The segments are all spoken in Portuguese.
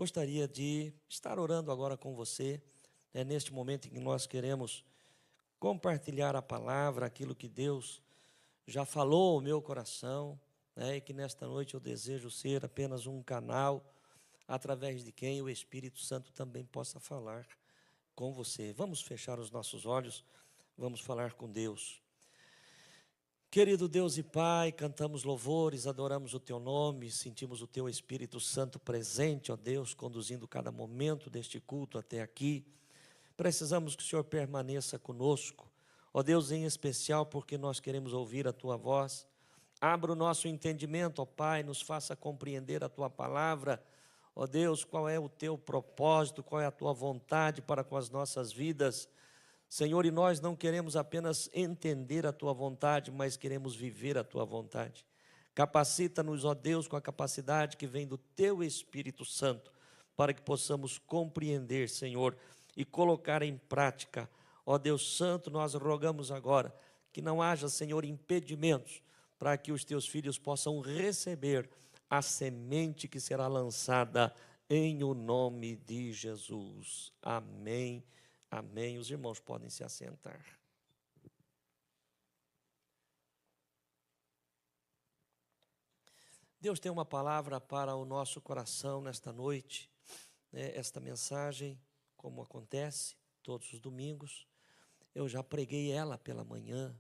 gostaria de estar orando agora com você, neste momento em que nós queremos compartilhar a palavra, aquilo que Deus já falou ao meu coração, e que nesta noite eu desejo ser apenas um canal através de quem o Espírito Santo também possa falar com você. Vamos fechar os nossos olhos, vamos falar com Deus. Querido Deus e Pai, cantamos louvores, adoramos o Teu nome, sentimos o Teu Espírito Santo presente, ó Deus, conduzindo cada momento deste culto até aqui. Precisamos que o Senhor permaneça conosco, ó Deus, em especial porque nós queremos ouvir a Tua voz. Abra o nosso entendimento, ó Pai, nos faça compreender a Tua palavra, ó Deus, qual é o Teu propósito, qual é a Tua vontade para com as nossas vidas. Senhor, e nós não queremos apenas entender a Tua vontade, mas queremos viver a Tua vontade. Capacita-nos, ó Deus, com a capacidade que vem do Teu Espírito Santo, para que possamos compreender, Senhor, e colocar em prática. Ó Deus Santo, nós rogamos agora que não haja, Senhor, impedimentos para que os Teus filhos possam receber a semente que será lançada em o nome de Jesus. Amém. Amém. Os irmãos podem se assentar. Deus tem uma palavra para o nosso coração nesta noite. Esta mensagem, como acontece todos os domingos, eu já preguei ela pela manhã.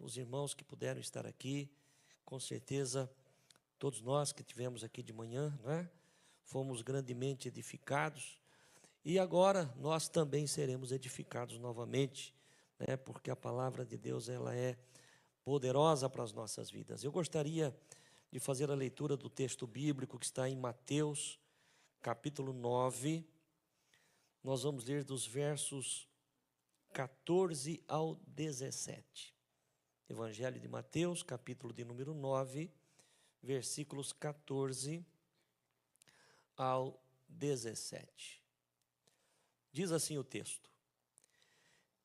Os irmãos que puderam estar aqui, com certeza, todos nós que tivemos aqui de manhã, fomos grandemente edificados. E agora nós também seremos edificados novamente, porque a palavra de Deus ela é poderosa para as nossas vidas. Eu gostaria de fazer a leitura do texto bíblico que está em Mateus, capítulo 9. Nós vamos ler dos versos 14 ao 17. Evangelho de Mateus, capítulo de número 9, versículos 14 ao 17. Diz assim o texto: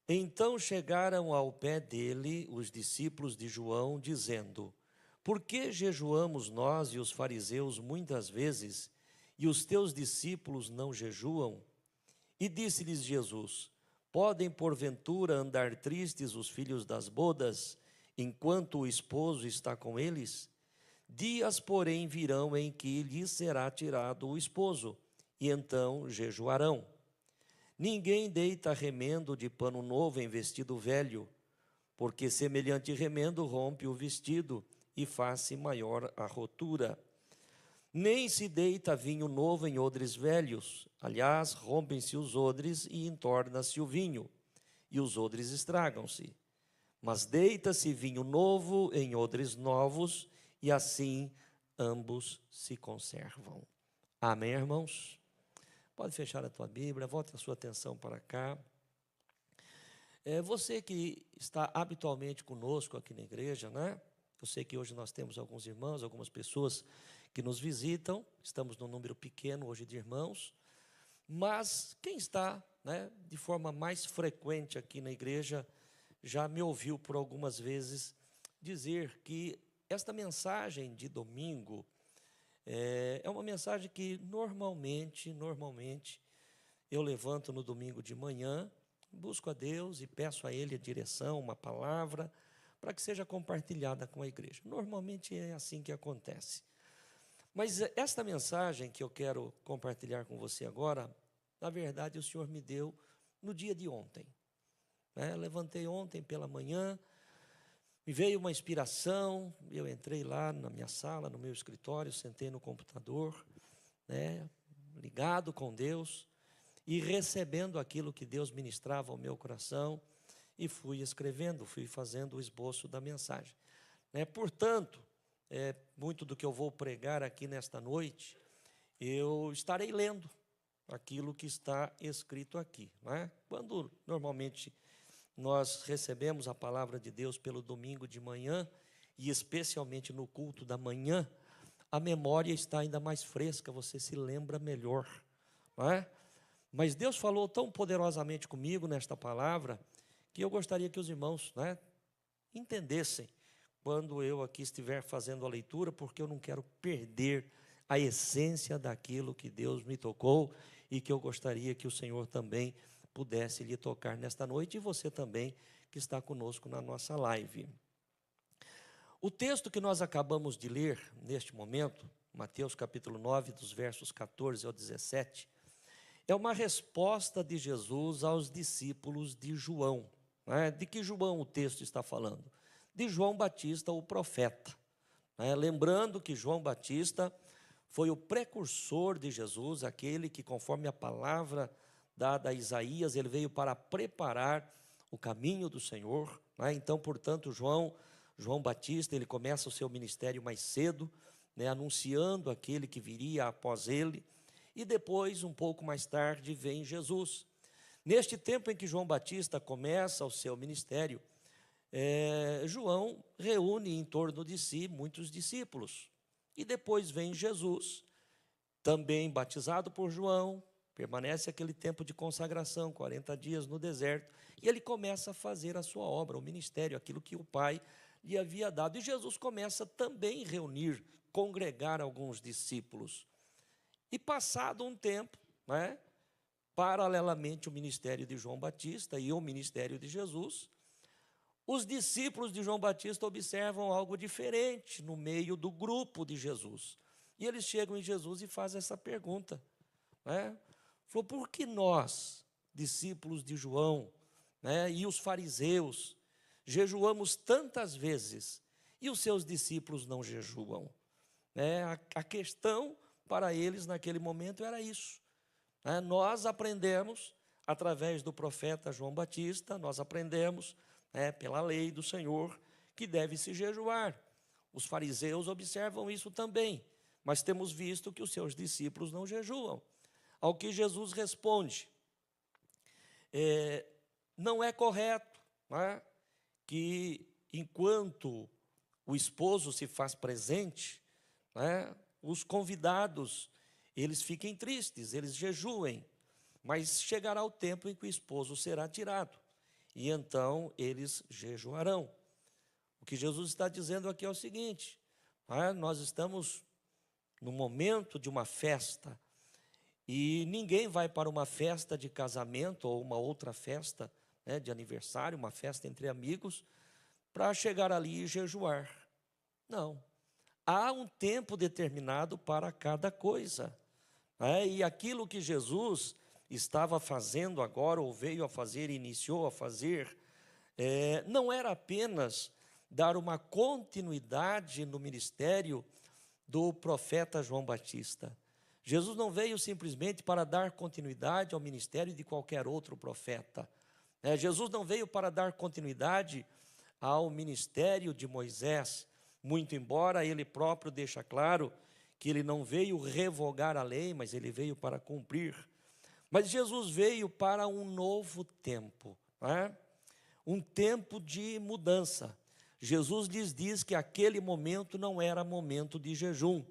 Então chegaram ao pé dele os discípulos de João, dizendo: Por que jejuamos nós e os fariseus muitas vezes, e os teus discípulos não jejuam? E disse-lhes Jesus: Podem porventura andar tristes os filhos das bodas, enquanto o esposo está com eles? Dias, porém, virão em que lhes será tirado o esposo, e então jejuarão. Ninguém deita remendo de pano novo em vestido velho, porque semelhante remendo rompe o vestido e faz-se maior a rotura. Nem se deita vinho novo em odres velhos, aliás, rompem-se os odres e entorna-se o vinho, e os odres estragam-se. Mas deita-se vinho novo em odres novos, e assim ambos se conservam. Amém, irmãos? Pode fechar a tua Bíblia, volte a sua atenção para cá. Você que está habitualmente conosco aqui na igreja, Eu sei que hoje nós temos alguns irmãos, algumas pessoas que nos visitam, estamos num número pequeno hoje de irmãos, mas quem está, de forma mais frequente aqui na igreja, já me ouviu por algumas vezes dizer que esta mensagem de domingo é uma mensagem que normalmente eu levanto no domingo de manhã, busco a Deus e peço a Ele a direção, uma palavra, para que seja compartilhada com a igreja. Normalmente é assim que acontece. Mas esta mensagem que eu quero compartilhar com você agora, na verdade o Senhor me deu no dia de ontem. Levantei ontem pela manhã, me veio uma inspiração, eu entrei lá na minha sala, no meu escritório, sentei no computador, ligado com Deus, e recebendo aquilo que Deus ministrava ao meu coração, e fui escrevendo, fui fazendo o esboço da mensagem. Portanto, muito do que eu vou pregar aqui nesta noite, eu estarei lendo aquilo que está escrito aqui. Quando normalmente nós recebemos a palavra de Deus pelo domingo de manhã, e especialmente no culto da manhã, a memória está ainda mais fresca, você se lembra melhor. Mas Deus falou tão poderosamente comigo nesta palavra, que eu gostaria que os irmãos entendessem, quando eu aqui estiver fazendo a leitura, porque eu não quero perder a essência daquilo que Deus me tocou e que eu gostaria que o Senhor também pudesse lhe tocar nesta noite, e você também que está conosco na nossa live. O texto que nós acabamos de ler neste momento, Mateus capítulo 9, dos versos 14 ao 17, é uma resposta de Jesus aos discípulos de João. De que João o texto está falando? De João Batista, o profeta. Lembrando que João Batista foi o precursor de Jesus, aquele que, conforme a palavra dada a Isaías, ele veio para preparar o caminho do Senhor. Então, portanto, João Batista, ele começa o seu ministério mais cedo, anunciando aquele que viria após ele, e depois, um pouco mais tarde, vem Jesus. Neste tempo em que João Batista começa o seu ministério, João reúne em torno de si muitos discípulos. E depois vem Jesus, também batizado por João, permanece aquele tempo de consagração, 40 dias no deserto, e ele começa a fazer a sua obra, o ministério, aquilo que o Pai lhe havia dado. E Jesus começa também a reunir, congregar alguns discípulos. E passado um tempo, paralelamente o ministério de João Batista e o ministério de Jesus, os discípulos de João Batista observam algo diferente no meio do grupo de Jesus. E eles chegam em Jesus e fazem essa pergunta. Falou, por que nós, discípulos de João, e os fariseus, jejuamos tantas vezes e os seus discípulos não jejuam? A questão para eles naquele momento era isso. Nós aprendemos, através do profeta João Batista, nós aprendemos pela lei do Senhor, que deve-se jejuar. Os fariseus observam isso também, mas temos visto que os seus discípulos não jejuam. Ao que Jesus responde, não é correto que enquanto o esposo se faz presente, os convidados, eles fiquem tristes, eles jejuem, mas chegará o tempo em que o esposo será tirado. E então eles jejuarão. O que Jesus está dizendo aqui é o seguinte: nós estamos no momento de uma festa, e ninguém vai para uma festa de casamento ou uma outra festa de aniversário, uma festa entre amigos, para chegar ali e jejuar. Não. Há um tempo determinado para cada coisa. E aquilo que Jesus estava fazendo agora, ou veio a fazer, iniciou a fazer, não era apenas dar uma continuidade no ministério do profeta João Batista. Jesus não veio simplesmente para dar continuidade ao ministério de qualquer outro profeta. Jesus não veio para dar continuidade ao ministério de Moisés, muito embora ele próprio deixe claro que ele não veio revogar a lei, mas ele veio para cumprir. Mas Jesus veio para um novo tempo, um tempo de mudança. Jesus lhes diz que aquele momento não era momento de jejum,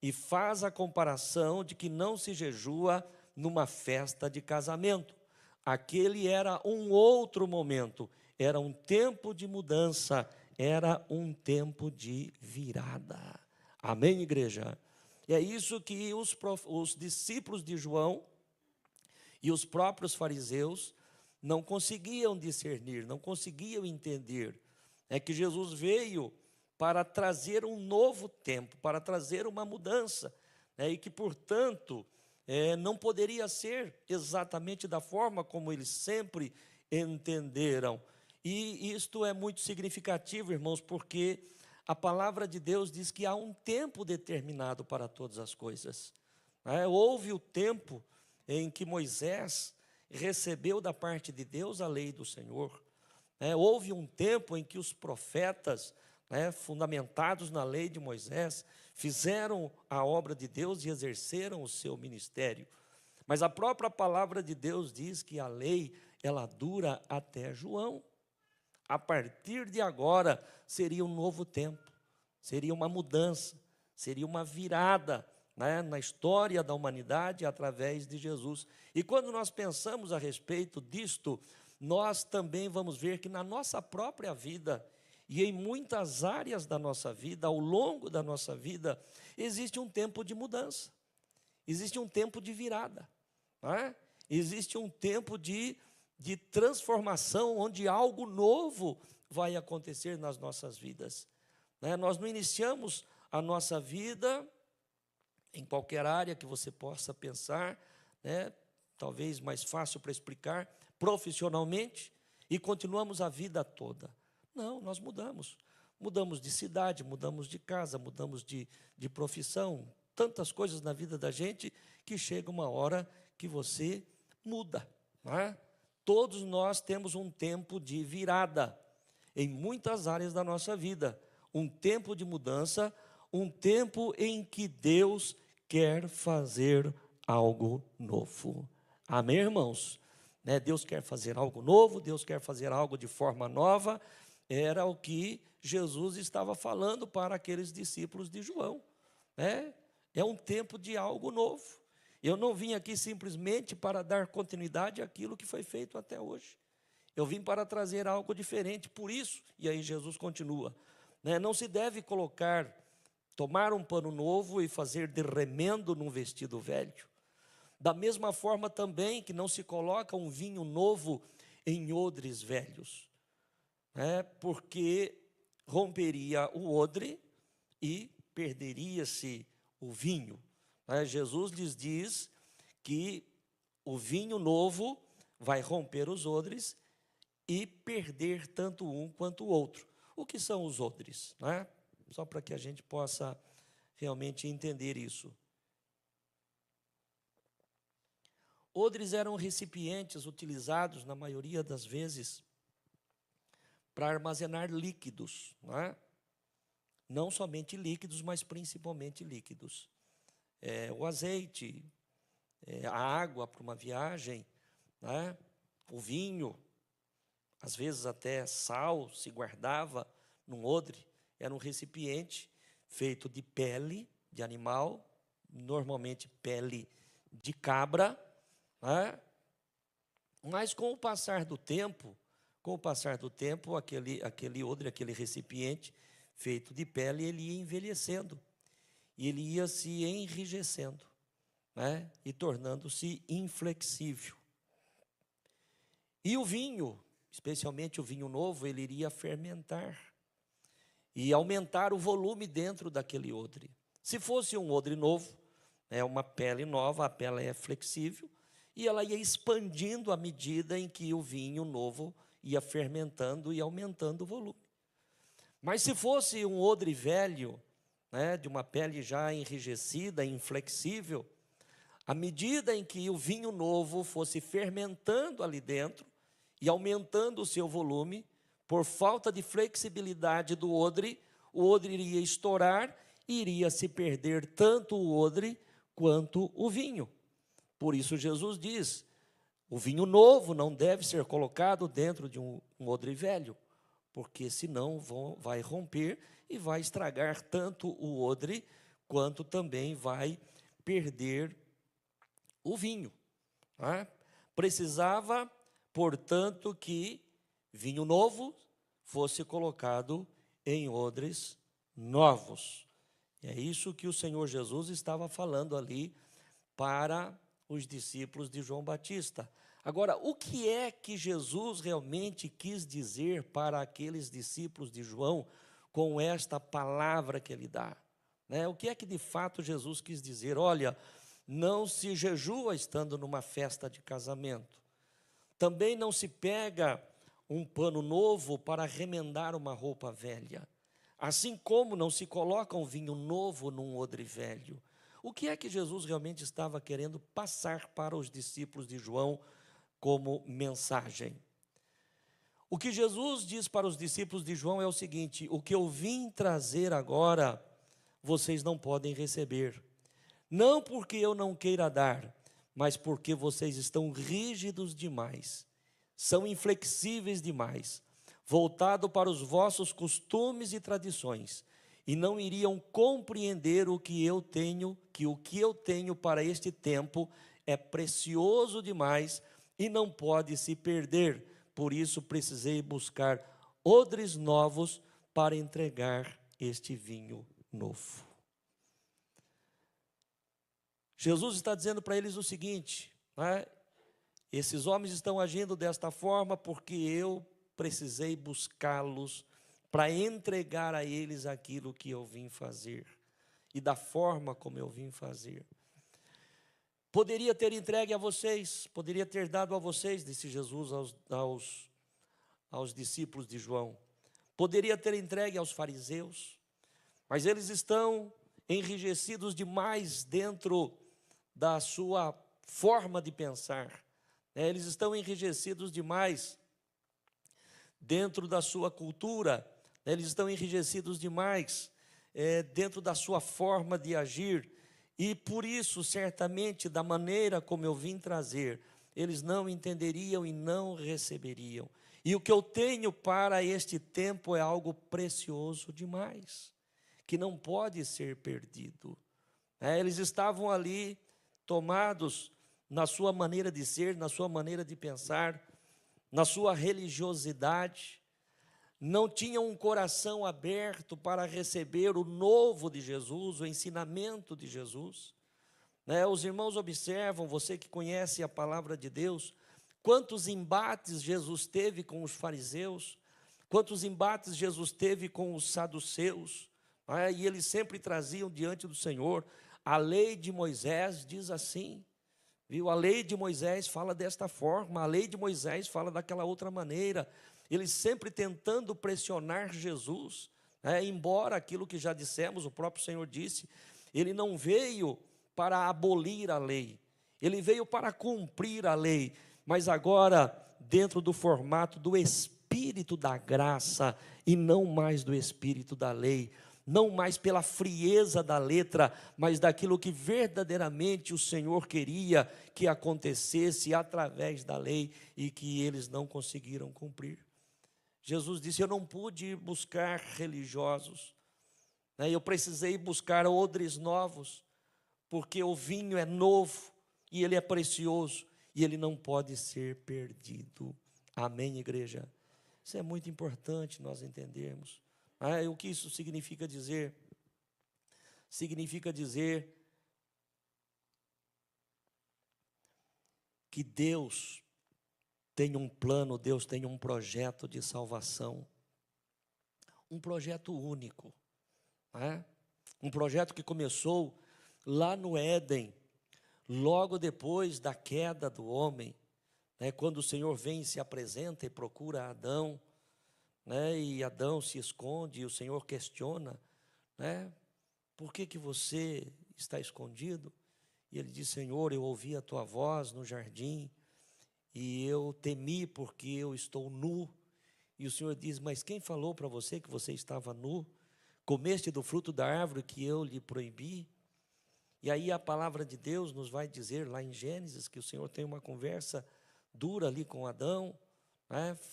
e faz a comparação de que não se jejua numa festa de casamento. Aquele era um outro momento, era um tempo de mudança, era um tempo de virada. Amém, igreja? E é isso que os discípulos de João e os próprios fariseus não conseguiam discernir, não conseguiam entender. É que Jesus veio para trazer um novo tempo, para trazer uma mudança, e que, portanto, não poderia ser exatamente da forma como eles sempre entenderam. E isto é muito significativo, irmãos, porque a palavra de Deus diz que há um tempo determinado para todas as coisas. Houve o tempo em que Moisés recebeu da parte de Deus a lei do Senhor. Houve um tempo em que os profetas, fundamentados na lei de Moisés, fizeram a obra de Deus e exerceram o seu ministério. Mas a própria palavra de Deus diz que a lei, ela dura até João. A partir de agora, seria um novo tempo, seria uma mudança, seria uma virada na história da humanidade através de Jesus. E quando nós pensamos a respeito disto, nós também vamos ver que na nossa própria vida E em muitas áreas da nossa vida, ao longo da nossa vida, existe um tempo de mudança, existe um tempo de virada, não é? Existe um tempo de transformação, onde algo novo vai acontecer nas nossas vidas, né? Nós não iniciamos a nossa vida, em qualquer área que você possa pensar, né? Talvez mais fácil para explicar, profissionalmente, e continuamos a vida toda. Não, nós mudamos. Mudamos de cidade, mudamos de casa, mudamos de profissão, tantas coisas na vida da gente, que chega uma hora que você muda, não é? Todos nós temos um tempo de virada, em muitas áreas da nossa vida, um tempo de mudança, um tempo em que Deus quer fazer algo novo. Amém, irmãos? Né? Deus quer fazer algo novo, Deus quer fazer algo de forma nova. Era o que Jesus estava falando para aqueles discípulos de João, né? É um tempo de algo novo. Eu não vim aqui simplesmente para dar continuidade àquilo que foi feito até hoje. Eu vim para trazer algo diferente. Por isso, e aí Jesus continua, né? Não se deve tomar um pano novo e fazer de remendo num vestido velho. Da mesma forma também que não se coloca um vinho novo em odres velhos, né? Porque romperia o odre e perderia-se o vinho, né? Jesus lhes diz que o vinho novo vai romper os odres e perder tanto um quanto o outro. O que são os odres, né? Só para que a gente possa realmente entender isso. Odres eram recipientes utilizados, na maioria das vezes, para armazenar líquidos, não é? Não somente líquidos, mas principalmente líquidos. O azeite, a água para uma viagem, não é? O vinho, às vezes até sal se guardava num odre. Era um recipiente feito de pele de animal, normalmente pele de cabra, né? Mas com o passar do tempo, aquele odre, aquele recipiente feito de pele, ele ia envelhecendo, e ele ia se enrijecendo, né? E tornando-se inflexível. E o vinho, especialmente o vinho novo, ele iria fermentar e aumentar o volume dentro daquele odre. Se fosse um odre novo, uma pele nova, a pele é flexível, e ela ia expandindo à medida em que o vinho novo ia fermentando e aumentando o volume. Mas se fosse um odre velho, né, de uma pele já enrijecida, inflexível, à medida em que o vinho novo fosse fermentando ali dentro e aumentando o seu volume, por falta de flexibilidade do odre, o odre iria estourar e iria se perder tanto o odre quanto o vinho. Por isso Jesus diz, o vinho novo não deve ser colocado dentro de um odre velho, porque senão vai romper e vai estragar tanto o odre, quanto também vai perder o vinho, né? Precisava, portanto, que vinho novo fosse colocado em odres novos. E é isso que o Senhor Jesus estava falando ali para os discípulos de João Batista. Agora, o que é que Jesus realmente quis dizer para aqueles discípulos de João com esta palavra que ele dá, né? O que é que de fato Jesus quis dizer? Olha, não se jejua estando numa festa de casamento. Também não se pega um pano novo para remendar uma roupa velha. Assim como não se coloca um vinho novo num odre velho. O que é que Jesus realmente estava querendo passar para os discípulos de João como mensagem? O que Jesus diz para os discípulos de João é o seguinte: o que eu vim trazer agora, vocês não podem receber. Não porque eu não queira dar, mas porque vocês estão rígidos demais, são inflexíveis demais, voltado para os vossos costumes e tradições, e não iriam compreender o que eu tenho, que o que eu tenho para este tempo é precioso demais e não pode se perder. Por isso precisei buscar odres novos para entregar este vinho novo. Jesus está dizendo para eles o seguinte, né? Esses homens estão agindo desta forma porque eu precisei buscá-los para entregar a eles aquilo que eu vim fazer e da forma como eu vim fazer. Poderia ter entregue a vocês, poderia ter dado a vocês, disse Jesus aos discípulos de João. Poderia ter entregue aos fariseus, mas eles estão enrijecidos demais dentro da sua forma de pensar. Eles estão enrijecidos demais dentro da sua cultura, eles estão enrijecidos demais dentro da sua forma de agir, e por isso, certamente, da maneira como eu vim trazer, eles não entenderiam e não receberiam. E o que eu tenho para este tempo é algo precioso demais, que não pode ser perdido. Eles estavam ali tomados na sua maneira de ser, na sua maneira de pensar, na sua religiosidade, não tinham um coração aberto para receber o novo de Jesus, o ensinamento de Jesus. Os irmãos observam, você que conhece a palavra de Deus, quantos embates Jesus teve com os fariseus, quantos embates Jesus teve com os saduceus, e eles sempre traziam diante do Senhor. A lei de Moisés diz assim, viu? A lei de Moisés fala desta forma, a lei de Moisés fala daquela outra maneira. Eles sempre tentando pressionar Jesus, embora aquilo que já dissemos, o próprio Senhor disse, ele não veio para abolir a lei, ele veio para cumprir a lei, mas agora dentro do formato do Espírito da graça e não mais do Espírito da lei, não mais pela frieza da letra, mas daquilo que verdadeiramente o Senhor queria que acontecesse através da lei e que eles não conseguiram cumprir. Jesus disse, eu não pude buscar religiosos, eu precisei buscar odres novos, porque o vinho é novo, e ele é precioso, e ele não pode ser perdido. Amém, igreja? Isso é muito importante nós entendermos. O que isso significa dizer? Significa dizer que Deus tem um plano, Deus tem um projeto de salvação, um projeto único, um projeto que começou lá no Éden, logo depois da queda do homem, quando o Senhor vem e se apresenta e procura Adão, e Adão se esconde, e o Senhor questiona, por que você está escondido? E ele diz, Senhor, eu ouvi a tua voz no jardim, e eu temi porque eu estou nu. E o Senhor diz, mas quem falou para você que você estava nu? Comeste do fruto da árvore que eu lhe proibi? E aí a palavra de Deus nos vai dizer lá em Gênesis que o Senhor tem uma conversa dura ali com Adão,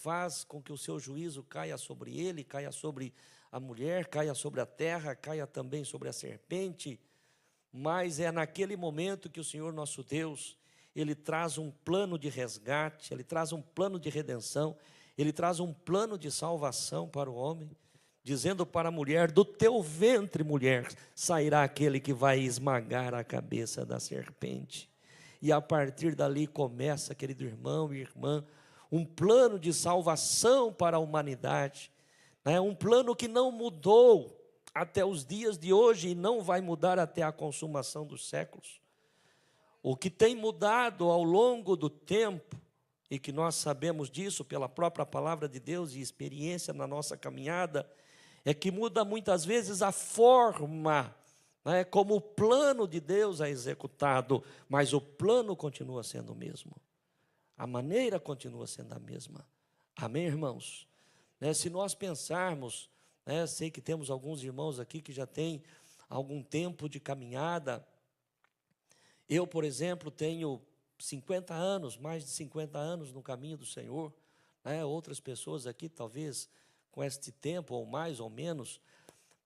faz com que o seu juízo caia sobre ele, caia sobre a mulher, caia sobre a terra, caia também sobre a serpente. Mas é naquele momento que o Senhor nosso Deus, ele traz um plano de resgate, ele traz um plano de redenção, ele traz um plano de salvação para o homem, dizendo para a mulher, do teu ventre, mulher, sairá aquele que vai esmagar a cabeça da serpente. E a partir dali começa, querido irmão e irmã, um plano de salvação para a humanidade, um plano que não mudou até os dias de hoje e não vai mudar até a consumação dos séculos. O que tem mudado ao longo do tempo, e que nós sabemos disso pela própria palavra de Deus e experiência na nossa caminhada, é que muda muitas vezes a forma, como o plano de Deus é executado, mas o plano continua sendo o mesmo. A maneira continua sendo a mesma. Amém, irmãos? Se nós pensarmos, sei que temos alguns irmãos aqui que já têm algum tempo de caminhada. Eu, por exemplo, tenho 50 anos, mais de 50 anos no caminho do Senhor. Outras pessoas aqui, talvez, com este tempo, ou mais ou menos.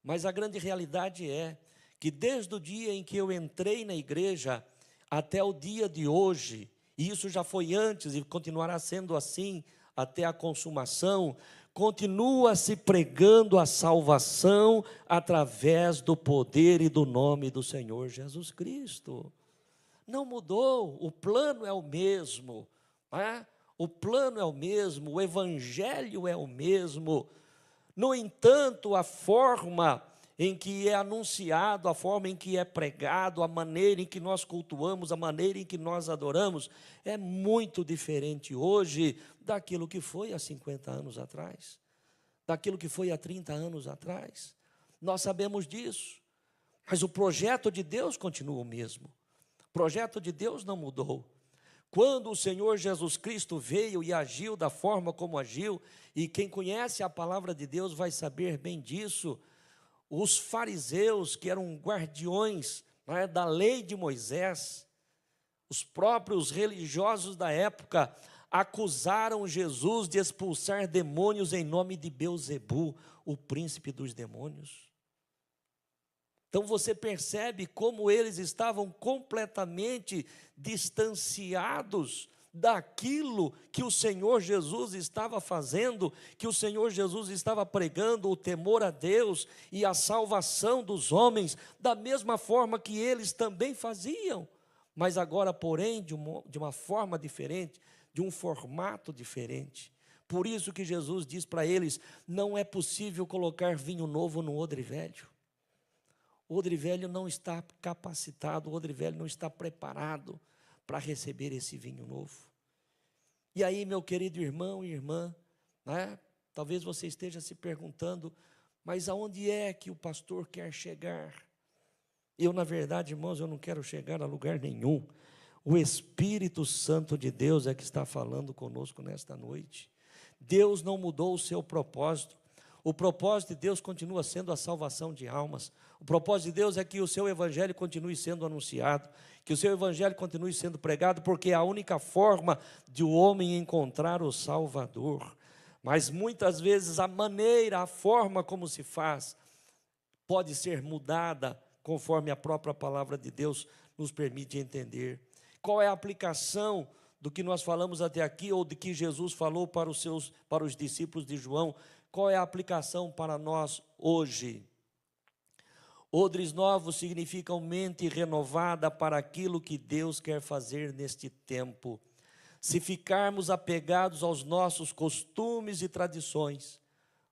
Mas a grande realidade é que desde o dia em que eu entrei na igreja até o dia de hoje, e isso já foi antes e continuará sendo assim até a consumação, continua se pregando a salvação através do poder e do nome do Senhor Jesus Cristo. Não mudou, o plano é o mesmo, né? O plano é o mesmo, o evangelho é o mesmo. No entanto, a forma em que é anunciado, a forma em que é pregado, a maneira em que nós cultuamos, a maneira em que nós adoramos, é muito diferente hoje daquilo que foi há 50 anos atrás, daquilo que foi há 30 anos atrás. Nós sabemos disso, mas o projeto de Deus continua o mesmo. O projeto de Deus não mudou. Quando o Senhor Jesus Cristo veio e agiu da forma como agiu, e quem conhece a palavra de Deus vai saber bem disso, os fariseus, que eram guardiões, não é, da lei de Moisés, os próprios religiosos da época, acusaram Jesus de expulsar demônios em nome de Beelzebu, o príncipe dos demônios. Então você percebe como eles estavam completamente distanciados daquilo que o Senhor Jesus estava fazendo, que o Senhor Jesus estava pregando, o temor a Deus e a salvação dos homens, da mesma forma que eles também faziam, mas agora, porém, de uma forma diferente, de um formato diferente. Por isso que Jesus diz para eles: não é possível colocar vinho novo no odre velho. O odre velho não está capacitado, o odre velho não está preparado para receber esse vinho novo. E aí, meu querido irmão e irmã, né, talvez você esteja se perguntando, mas aonde é que o pastor quer chegar? Eu, na verdade, irmãos, eu não quero chegar a lugar nenhum. O Espírito Santo de Deus é que está falando conosco nesta noite. Deus não mudou o seu propósito. O propósito de Deus continua sendo a salvação de almas. O propósito de Deus é que o seu evangelho continue sendo anunciado, que o seu evangelho continue sendo pregado, porque é a única forma de o homem encontrar o Salvador. Mas muitas vezes a maneira, a forma como se faz, pode ser mudada conforme a própria palavra de Deus nos permite entender. Qual é a aplicação do que nós falamos até aqui, ou de que Jesus falou para os discípulos de João? Qual é a aplicação para nós hoje? Odres novos significam mente renovada para aquilo que Deus quer fazer neste tempo. Se ficarmos apegados aos nossos costumes e tradições,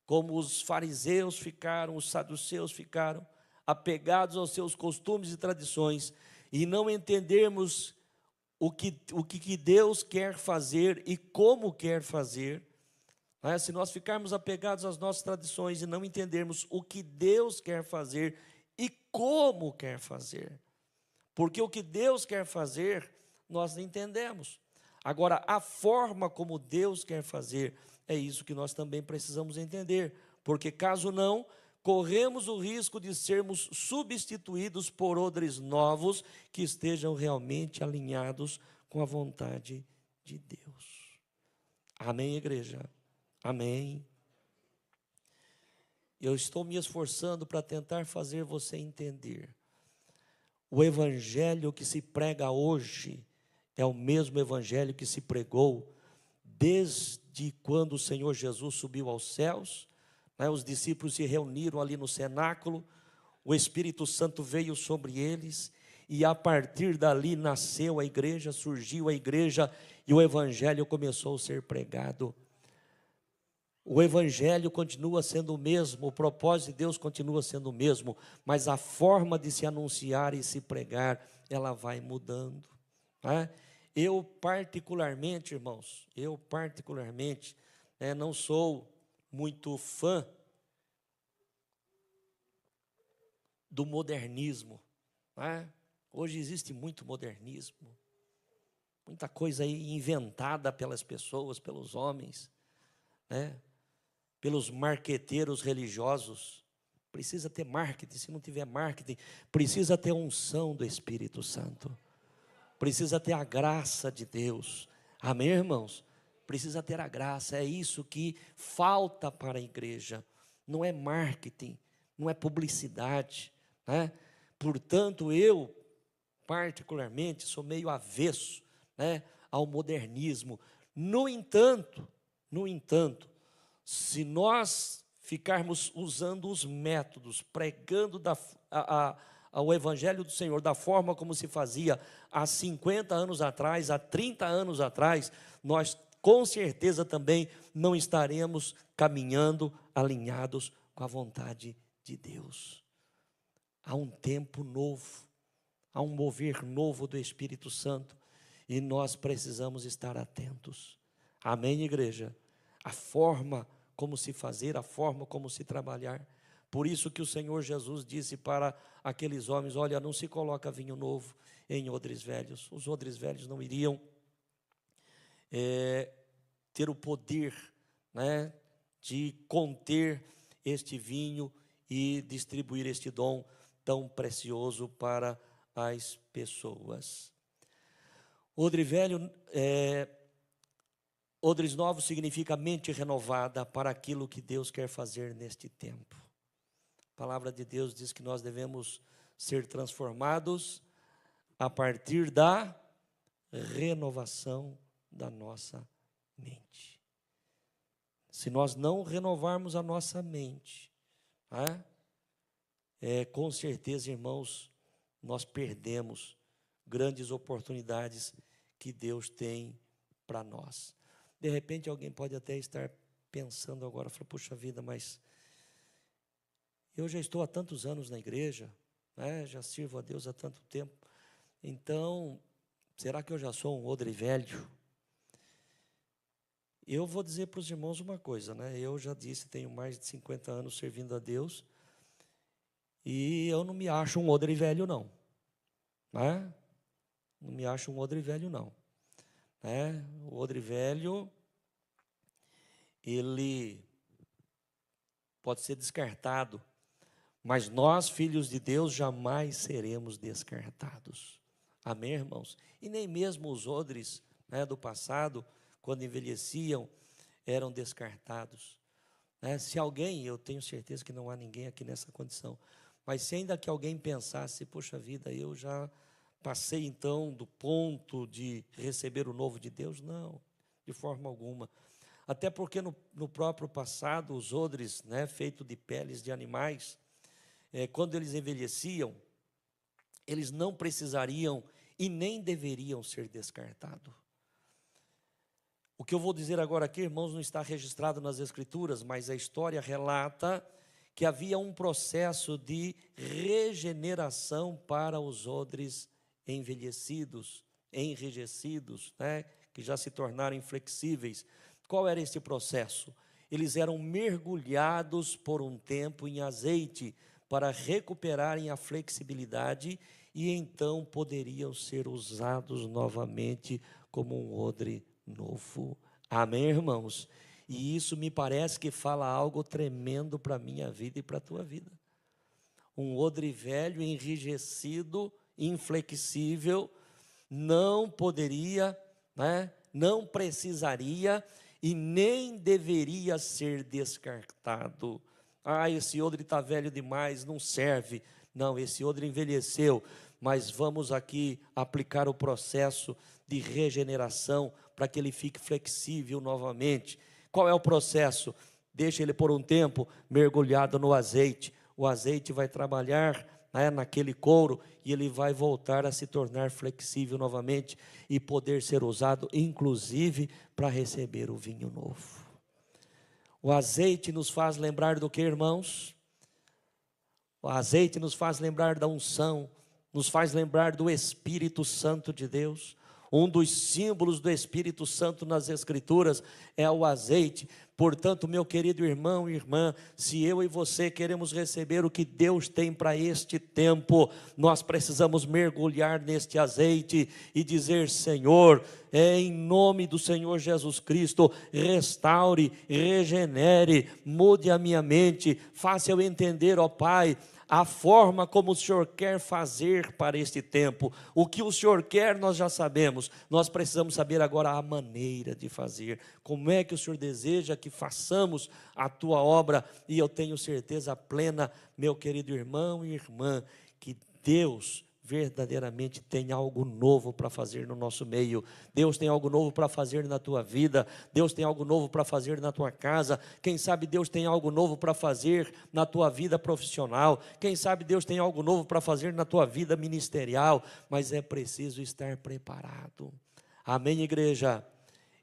como os fariseus ficaram, os saduceus ficaram, apegados aos seus costumes e tradições, e não entendermos o que Deus quer fazer e como quer fazer, se nós ficarmos apegados às nossas tradições e não entendermos o que Deus quer fazer e como quer fazer, porque o que Deus quer fazer, nós não entendemos. Agora, a forma como Deus quer fazer, é isso que nós também precisamos entender, porque caso não, corremos o risco de sermos substituídos por odres novos que estejam realmente alinhados com a vontade de Deus. Amém, igreja? Amém. Eu estou me esforçando para tentar fazer você entender. O evangelho que se prega hoje é o mesmo evangelho que se pregou desde quando o Senhor Jesus subiu aos céus. Os discípulos se reuniram ali no cenáculo, o Espírito Santo veio sobre eles, e a partir dali nasceu a igreja, surgiu a igreja, e o evangelho começou a ser pregado. O evangelho continua sendo o mesmo, o propósito de Deus continua sendo o mesmo, mas a forma de se anunciar e se pregar, ela vai mudando. Eu particularmente, irmãos, não sou muito fã do modernismo. Hoje existe muito modernismo, muita coisa aí inventada pelas pessoas, pelos homens, pelos marqueteiros religiosos. Precisa ter marketing. Se não tiver marketing, precisa ter a unção do Espírito Santo, precisa ter a graça de Deus. Amém, irmãos? Precisa ter a graça. É isso que falta para a igreja. Não é marketing, não é publicidade, Portanto, eu particularmente sou meio avesso, ao modernismo. No entanto, Se nós ficarmos usando os métodos, pregando o Evangelho do Senhor da forma como se fazia há 50 anos atrás, há 30 anos atrás, nós com certeza também não estaremos caminhando alinhados com a vontade de Deus. Há um tempo novo, há um mover novo do Espírito Santo e nós precisamos estar atentos. Amém, igreja? A forma como se fazer, a forma como se trabalhar. Por isso que o Senhor Jesus disse para aqueles homens: olha, não se coloca vinho novo em odres velhos. Os odres velhos não iriam ter o poder, né, de conter este vinho e distribuir este dom tão precioso para as pessoas. Odre velho, odres novos significa mente renovada para aquilo que Deus quer fazer neste tempo. A palavra de Deus diz que nós devemos ser transformados a partir da renovação da nossa mente. Se nós não renovarmos a nossa mente, com certeza, irmãos, nós perdemos grandes oportunidades que Deus tem para nós. De repente alguém pode até estar pensando agora, puxa vida, mas eu já estou há tantos anos na igreja, já sirvo a Deus há tanto tempo, então, será que eu já sou um odre velho? Eu vou dizer para os irmãos uma coisa, eu já disse, tenho mais de 50 anos servindo a Deus, e eu não me acho um odre velho, não. Não me acho um odre velho, não. O odre velho, ele pode ser descartado, mas nós, filhos de Deus, jamais seremos descartados. Amém, irmãos? E nem mesmo os odres do passado, quando envelheciam, eram descartados. Se alguém, eu tenho certeza que não há ninguém aqui nessa condição, mas se ainda que alguém pensasse, poxa vida, eu já passei então do ponto de receber o novo de Deus, não, de forma alguma. Até porque no próprio passado, os odres, feitos de peles de animais, quando eles envelheciam, eles não precisariam e nem deveriam ser descartados. O que eu vou dizer agora aqui, irmãos, não está registrado nas Escrituras, mas a história relata que havia um processo de regeneração para os odres envelhecidos, enrijecidos, que já se tornaram inflexíveis. Qual era esse processo? Eles eram mergulhados por um tempo em azeite para recuperarem a flexibilidade e então poderiam ser usados novamente como um odre novo. Amém, irmãos? E isso me parece que fala algo tremendo para a minha vida e para a tua vida. Um odre velho, enrijecido, inflexível, não poderia, não precisaria e nem deveria ser descartado. Esse odre está velho demais, não serve. Não, esse odre envelheceu, mas vamos aqui aplicar o processo de regeneração para que ele fique flexível novamente. Qual é o processo? Deixa ele por um tempo mergulhado no azeite. O azeite vai trabalhar naquele couro e ele vai voltar a se tornar flexível novamente e poder ser usado, inclusive, para receber o vinho novo. O azeite nos faz lembrar do que, irmãos? O azeite nos faz lembrar da unção, nos faz lembrar do Espírito Santo de Deus. Um dos símbolos do Espírito Santo nas Escrituras é o azeite. Portanto, meu querido irmão e irmã, se eu e você queremos receber o que Deus tem para este tempo, nós precisamos mergulhar neste azeite e dizer: Senhor, em nome do Senhor Jesus Cristo, restaure, regenere, mude a minha mente, faça eu entender, ó Pai, a forma como o Senhor quer fazer para este tempo. O que o Senhor quer nós já sabemos, nós precisamos saber agora a maneira de fazer. Como é que o Senhor deseja que façamos a tua obra? E eu tenho certeza plena, meu querido irmão e irmã, que Deus verdadeiramente tem algo novo para fazer no nosso meio. Deus tem algo novo para fazer na tua vida. Deus tem algo novo para fazer na tua casa. Quem sabe Deus tem algo novo para fazer na tua vida profissional. Quem sabe Deus tem algo novo para fazer na tua vida ministerial. Mas é preciso estar preparado. Amém, igreja?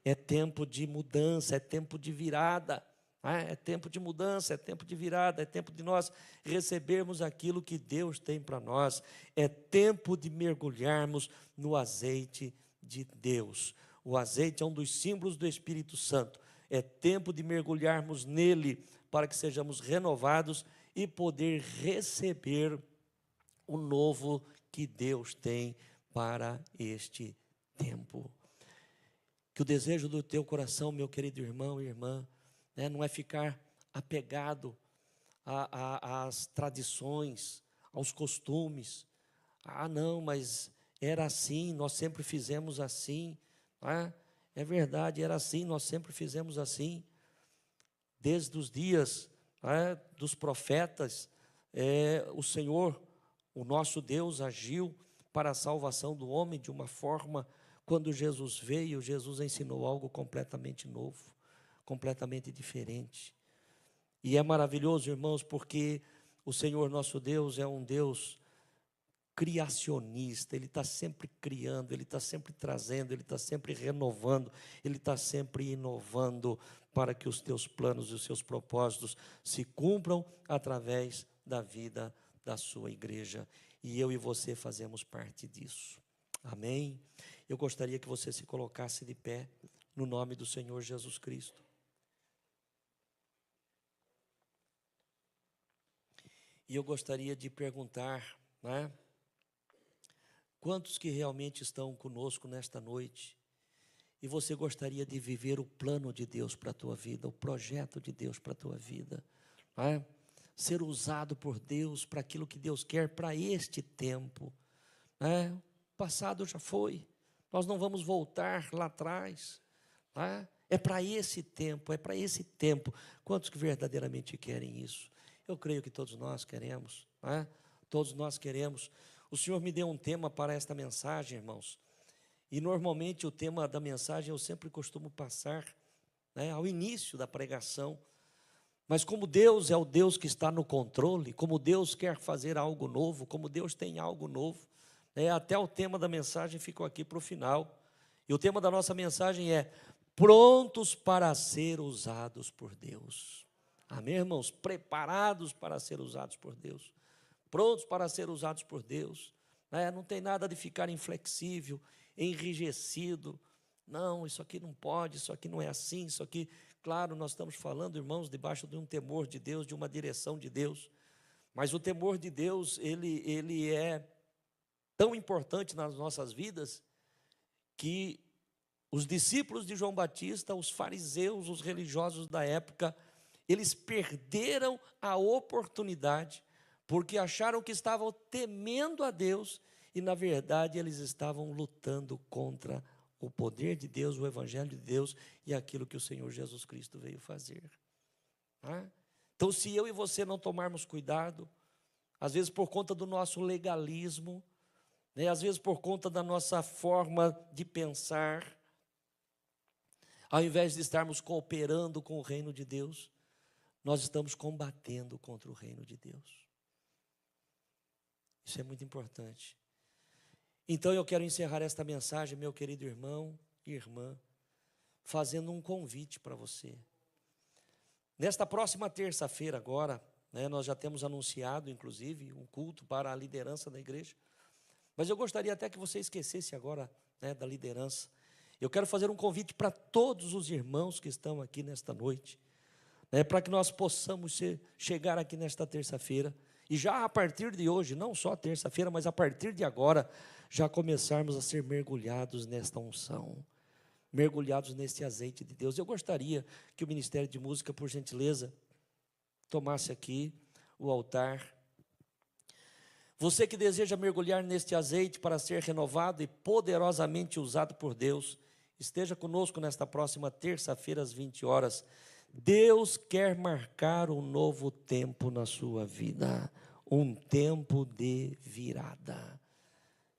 É tempo de mudança, é tempo de virada. É tempo de mudança, é tempo de virada, é tempo de nós recebermos aquilo que Deus tem para nós. É tempo de mergulharmos no azeite de Deus. O azeite é um dos símbolos do Espírito Santo. É tempo de mergulharmos nele para que sejamos renovados e poder receber o novo que Deus tem para este tempo. Que o desejo do teu coração, meu querido irmão e irmã, não é ficar apegado às tradições, aos costumes. Não, mas era assim, nós sempre fizemos assim. É verdade, era assim, nós sempre fizemos assim. Desde os dias dos profetas, o Senhor, o nosso Deus, agiu para a salvação do homem de uma forma. Quando Jesus veio, Jesus ensinou algo completamente novo, completamente diferente. E é maravilhoso, irmãos, porque o Senhor nosso Deus é um Deus criacionista. Ele está sempre criando, Ele está sempre trazendo, Ele está sempre renovando, Ele está sempre inovando para que os teus planos e os seus propósitos se cumpram através da vida da sua igreja. E eu e você fazemos parte disso. Amém? Eu gostaria que você se colocasse de pé no nome do Senhor Jesus Cristo. E eu gostaria de perguntar, quantos que realmente estão conosco nesta noite, e você gostaria de viver o plano de Deus para a tua vida, o projeto de Deus para a tua vida, ser usado por Deus para aquilo que Deus quer para este tempo. O passado já foi, nós não vamos voltar lá atrás, é para esse tempo, é para esse tempo. Quantos que verdadeiramente querem isso? Eu creio que todos nós queremos, todos nós queremos. O Senhor me deu um tema para esta mensagem, irmãos, e normalmente o tema da mensagem eu sempre costumo passar ao início da pregação, mas como Deus é o Deus que está no controle, como Deus quer fazer algo novo, como Deus tem algo novo, até o tema da mensagem ficou aqui para o final, e o tema da nossa mensagem é prontos para ser usados por Deus. Amém, irmãos? Preparados para ser usados por Deus, prontos para ser usados por Deus. Não tem nada de ficar inflexível, enrijecido. Não, isso aqui não pode, isso aqui não é assim, isso aqui. Claro, nós estamos falando, irmãos, debaixo de um temor de Deus, de uma direção de Deus. Mas o temor de Deus, ele é tão importante nas nossas vidas que os discípulos de João Batista, os fariseus, os religiosos da época, eles perderam a oportunidade porque acharam que estavam temendo a Deus e, na verdade, eles estavam lutando contra o poder de Deus, o Evangelho de Deus e aquilo que o Senhor Jesus Cristo veio fazer. Então, se eu e você não tomarmos cuidado, às vezes por conta do nosso legalismo, às vezes por conta da nossa forma de pensar, ao invés de estarmos cooperando com o reino de Deus, nós estamos combatendo contra o reino de Deus. Isso é muito importante. Então eu quero encerrar esta mensagem, meu querido irmão e irmã, fazendo um convite para você. Nesta próxima terça-feira agora, nós já temos anunciado, inclusive, um culto para a liderança da igreja. Mas eu gostaria até que você esquecesse agora da liderança. Eu quero fazer um convite para todos os irmãos que estão aqui nesta noite, para que nós possamos chegar aqui nesta terça-feira, e já a partir de hoje, não só terça-feira, mas a partir de agora, já começarmos a ser mergulhados nesta unção, mergulhados nesse azeite de Deus. Eu gostaria que o Ministério de Música, por gentileza, tomasse aqui o altar. Você que deseja mergulhar neste azeite para ser renovado e poderosamente usado por Deus, esteja conosco nesta próxima terça-feira às 20 horas. Deus quer marcar um novo tempo na sua vida, um tempo de virada.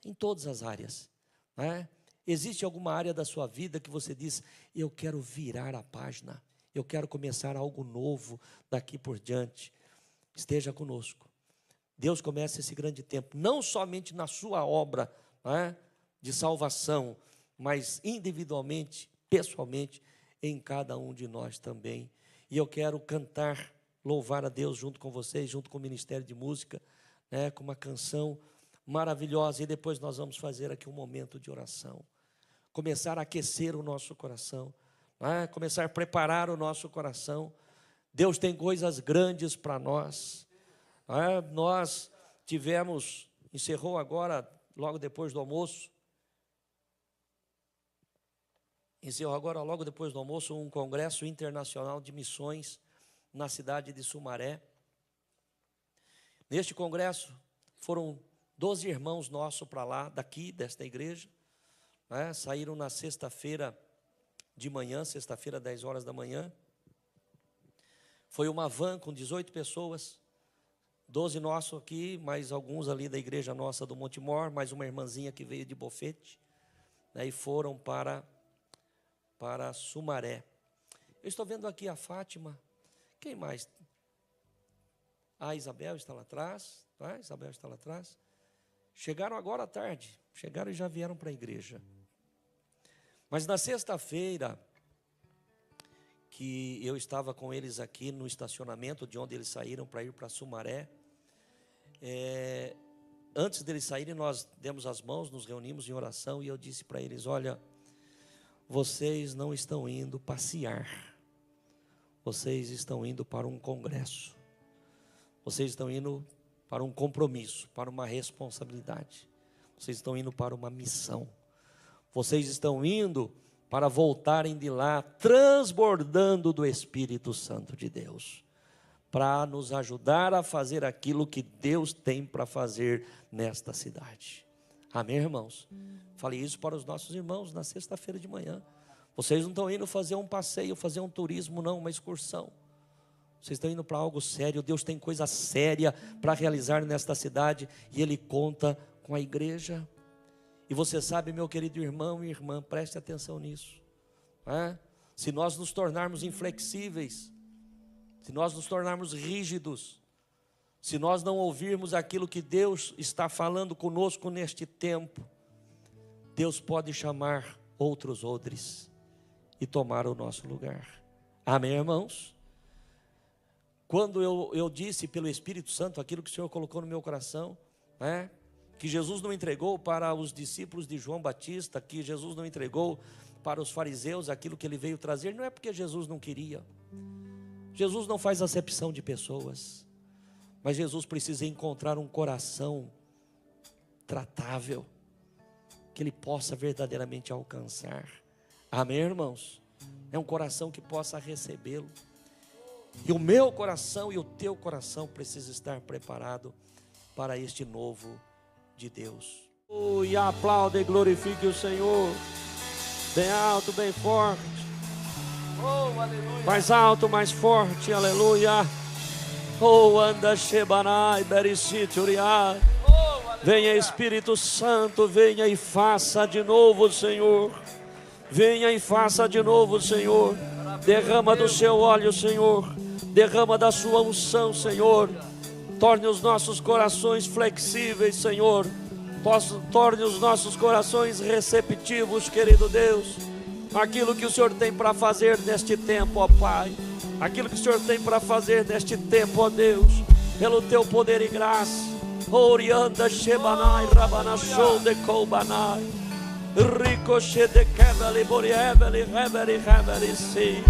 em todas as áreas, né? Existe alguma área da sua vida que você diz, eu quero virar a página, eu quero começar algo novo daqui por diante? Esteja conosco. Deus começa esse grande tempo, não somente na sua obra, né, de salvação, mas individualmente, pessoalmente, em cada um de nós também. E eu quero cantar, louvar a Deus junto com vocês, junto com o Ministério de Música, né, com uma canção maravilhosa, e depois nós vamos fazer aqui um momento de oração. Começar a aquecer o nosso coração, né, começar a preparar o nosso coração. Deus tem coisas grandes para nós. Nós encerrou agora, logo depois do almoço, um congresso internacional de missões na cidade de Sumaré. Neste congresso foram 12 irmãos nossos para lá, desta igreja, né? Saíram na sexta-feira de manhã, sexta-feira, 10 horas da manhã. Foi uma van com 18 pessoas, 12 nossos aqui, mais alguns ali da igreja nossa do Montemor, mais uma irmãzinha que veio de Bofete, né? E foram para Sumaré. Eu estou vendo aqui a Fátima. Quem mais? A Isabel está lá atrás, tá? Isabel está lá atrás. Chegaram agora à tarde, chegaram e já vieram para a igreja. Mas na sexta-feira, que eu estava com eles aqui no estacionamento, de onde eles saíram para ir para Sumaré, antes deles saírem, nós demos as mãos, nos reunimos em oração, e eu disse para eles, olha, vocês não estão indo passear, vocês estão indo para um congresso, vocês estão indo para um compromisso, para uma responsabilidade, vocês estão indo para uma missão, vocês estão indo para voltarem de lá transbordando do Espírito Santo de Deus, para nos ajudar a fazer aquilo que Deus tem para fazer nesta cidade. Amém, irmãos? Falei isso para os nossos irmãos na sexta-feira de manhã. Vocês não estão indo fazer um passeio, fazer um turismo, não, uma excursão. Vocês estão indo para algo sério. Deus tem coisa séria para realizar nesta cidade, e Ele conta com a igreja. E você sabe, meu querido irmão e irmã, preste atenção nisso. Se nós nos tornarmos inflexíveis, se nós nos tornarmos rígidos, se nós não ouvirmos aquilo que Deus está falando conosco neste tempo, Deus pode chamar outros odres e tomar o nosso lugar. Amém, irmãos? Quando eu disse pelo Espírito Santo aquilo que o Senhor colocou no meu coração, que Jesus não entregou para os discípulos de João Batista, que Jesus não entregou para os fariseus aquilo que Ele veio trazer, não é porque Jesus não queria. Jesus não faz acepção de pessoas, mas Jesus precisa encontrar um coração tratável, que Ele possa verdadeiramente alcançar. Amém, irmãos? É um coração que possa recebê-lo. E o meu coração e o teu coração precisa estar preparado para este novo de Deus. E aplaude e glorifique o Senhor. Bem alto, bem forte. Oh, aleluia. Mais alto, mais forte, aleluia. Oh, anda Shebanai, Bericite, Uriah. Venha Espírito Santo, venha e faça de novo, Senhor. Venha e faça de novo, Senhor. Derrama do seu óleo, Senhor. Derrama da sua unção, Senhor. Torne os nossos corações flexíveis, Senhor. Torne os nossos corações receptivos, querido Deus. Aquilo que o Senhor tem para fazer neste tempo, ó Pai. Aquilo que o Senhor tem para fazer neste tempo, ó Deus. Pelo teu poder e graça. Orianda Shebanai, Rabanachou de Koubanai. Ricochet de Kebeli, Boriebeli, Rebeli, Rebeli, sim.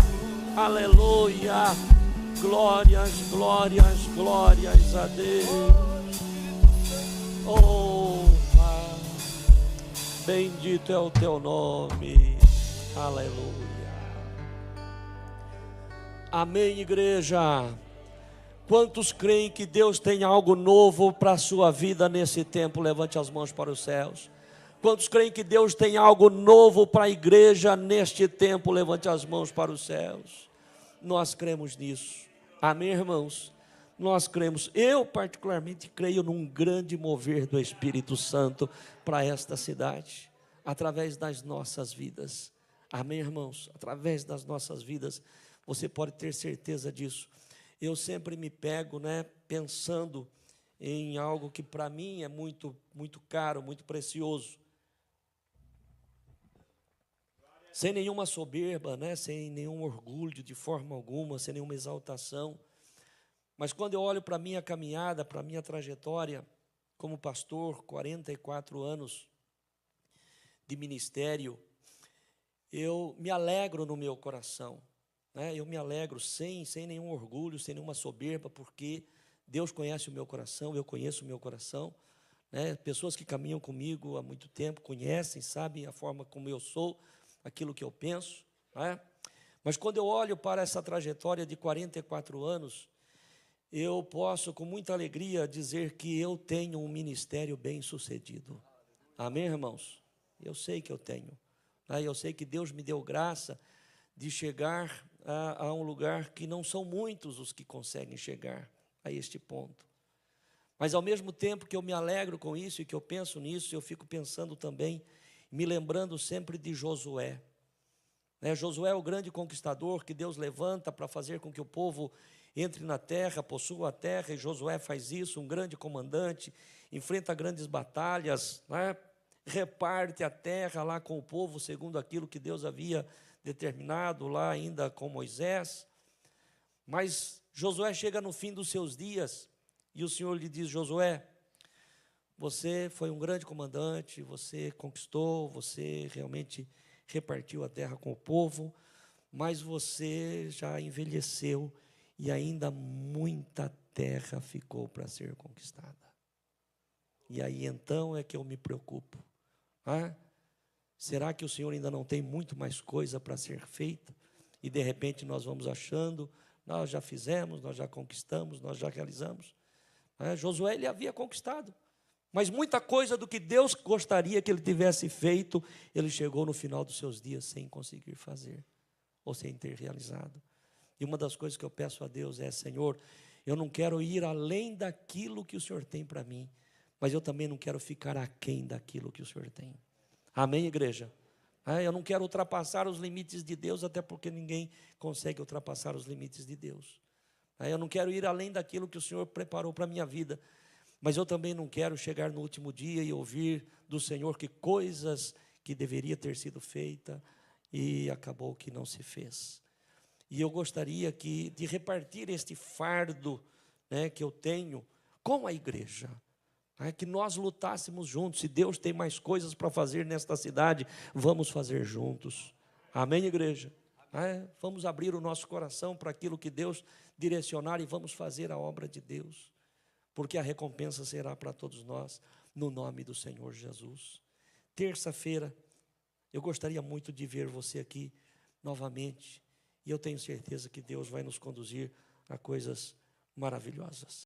Aleluia. Glórias, glórias, glórias a Deus. Oh, Pai, bendito é o teu nome. Aleluia. Amém, igreja. Quantos creem que Deus tem algo novo para a sua vida nesse tempo? Levante as mãos para os céus. Quantos creem que Deus tem algo novo para a igreja neste tempo? Levante as mãos para os céus. Nós cremos nisso. Amém, irmãos? Nós cremos, eu particularmente creio num grande mover do Espírito Santo para esta cidade, através das nossas vidas. Amém, irmãos? Através das nossas vidas, você pode ter certeza disso. Eu sempre me pego, pensando em algo que para mim é muito, muito caro, muito precioso. Sem nenhuma soberba, sem nenhum orgulho de forma alguma, sem nenhuma exaltação. Mas quando eu olho para a minha caminhada, para a minha trajetória como pastor, 44 anos de ministério, eu me alegro no meu coração. Eu me alegro sem nenhum orgulho, sem nenhuma soberba, porque Deus conhece o meu coração, eu conheço o meu coração. Pessoas que caminham comigo há muito tempo conhecem, sabem a forma como eu sou, aquilo que eu penso. Mas quando eu olho para essa trajetória de 44 anos, eu posso com muita alegria dizer que eu tenho um ministério bem sucedido. Amém, irmãos? Eu sei que eu tenho. Eu sei que Deus me deu graça de chegar a um lugar que não são muitos os que conseguem chegar a este ponto. Mas ao mesmo tempo que eu me alegro com isso e que eu penso nisso, eu fico pensando também, me lembrando sempre de Josué. Josué é o grande conquistador que Deus levanta para fazer com que o povo entre na terra, possua a terra, e Josué faz isso, um grande comandante, enfrenta grandes batalhas, reparte a terra lá com o povo, segundo aquilo que Deus havia determinado lá ainda com Moisés. Mas Josué chega no fim dos seus dias, e o Senhor lhe diz: Josué, você foi um grande comandante, você conquistou, você realmente repartiu a terra com o povo, mas você já envelheceu e ainda muita terra ficou para ser conquistada. E aí então é que eu me preocupo. Será que o Senhor ainda não tem muito mais coisa para ser feita? E de repente nós vamos achando, nós já fizemos, nós já conquistamos, nós já realizamos. Josué, ele havia conquistado, mas muita coisa do que Deus gostaria que ele tivesse feito, ele chegou no final dos seus dias sem conseguir fazer, ou sem ter realizado. E uma das coisas que eu peço a Deus é: Senhor, eu não quero ir além daquilo que o Senhor tem para mim, mas eu também não quero ficar aquém daquilo que o Senhor tem. Amém, igreja? Eu não quero ultrapassar os limites de Deus, até porque ninguém consegue ultrapassar os limites de Deus. Eu não quero ir além daquilo que o Senhor preparou para a minha vida, mas eu também não quero chegar no último dia e ouvir do Senhor que coisas que deveria ter sido feita e acabou que não se fez. E eu gostaria de repartir este fardo, que eu tenho com a igreja, que nós lutássemos juntos. Se Deus tem mais coisas para fazer nesta cidade, vamos fazer juntos. Amém, igreja? Vamos abrir o nosso coração para aquilo que Deus direcionar e vamos fazer a obra de Deus, porque a recompensa será para todos nós, no nome do Senhor Jesus. Terça-feira, eu gostaria muito de ver você aqui novamente, e eu tenho certeza que Deus vai nos conduzir a coisas maravilhosas.